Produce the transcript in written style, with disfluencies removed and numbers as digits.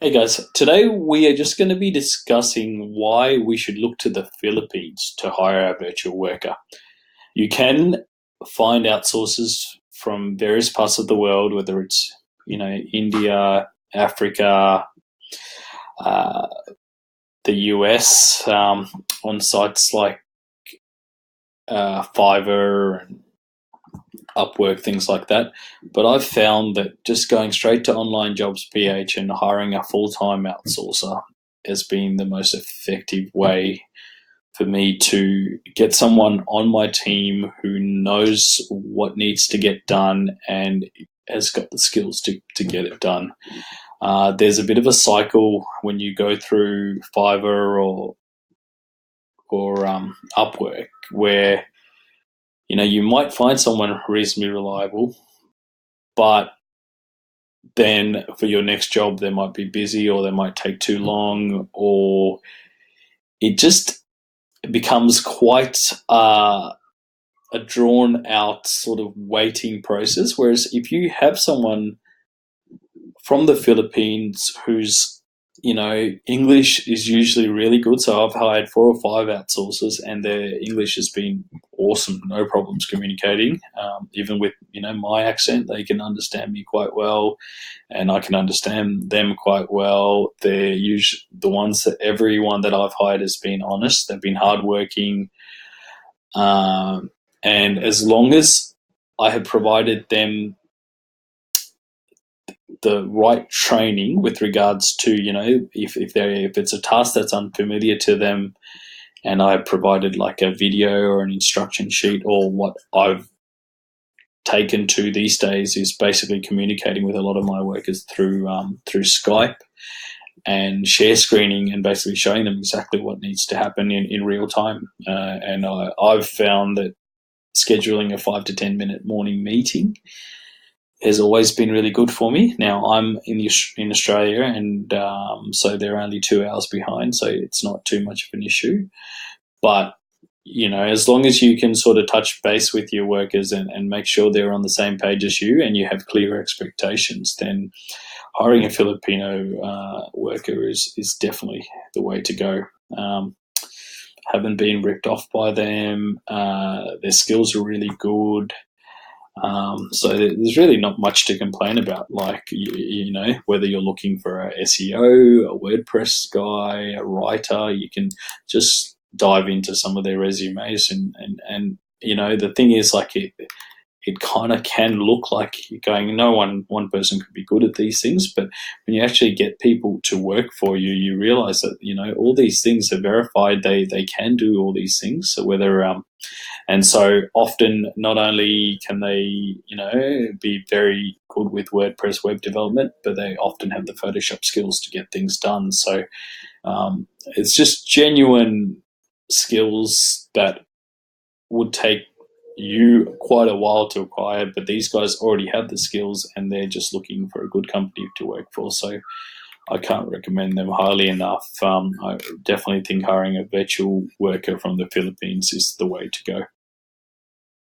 Hey guys, today we are just going to be discussing why we should look to the Philippines to hire our virtual worker. You can find outsourcers from various parts of the world, whether it's India, Africa, uh, the US, on sites like Fiverr and Upwork, things like that. But I've found that just going straight to online jobs PH and hiring a full time outsourcer has been the most effective way for me to get someone on my team who knows what needs to get done and has got the skills to get it done. There's a bit of a cycle when you go through Fiverr or Upwork where you might find someone reasonably reliable, but then for your next job they might be busy or they might take too long, or it just becomes quite a drawn out sort of waiting process. Whereas if you have someone from the Philippines who's English is usually really good. So I've hired 4 or 5 outsourcers, and their English has been awesome. No problems communicating. Even with my accent, they can understand me quite well, and I can understand them quite well. They're usually the ones that everyone that I've hired has been honest. They've been hardworking, and as long as I have provided them the right training with regards to if it's a task that's unfamiliar to them, and I provided like a video or an instruction sheet, or what I've taken to these days is basically communicating with a lot of my workers through Skype and share screening, and basically showing them exactly what needs to happen in real time. And I've found that scheduling a 5 to 10 minute morning meeting has always been really good for me. Now I'm in Australia, and so they're only 2 hours behind, so it's not too much of an issue. But as long as you can sort of touch base with your workers and make sure they're on the same page as you, and you have clear expectations, then hiring a Filipino worker is definitely the way to go. Haven't been ripped off by them. Their skills are really good. So there's really not much to complain about. Like, whether you're looking for a SEO, a WordPress guy, a writer, you can just dive into some of their resumes, and the thing is, like, it kind of can look like you're going, no one person could be good at these things, but when you actually get people to work for you, you realize that all these things are verified. They can do all these things. So whether and so often, not only can they be very good with WordPress web development, but they often have the Photoshop skills to get things done. So it's just genuine skills that would take you quite a while to acquire, but these guys already have the skills, and they're just looking for a good company to work for. So I can't recommend them highly enough. I definitely think hiring a virtual worker from the Philippines is the way to go.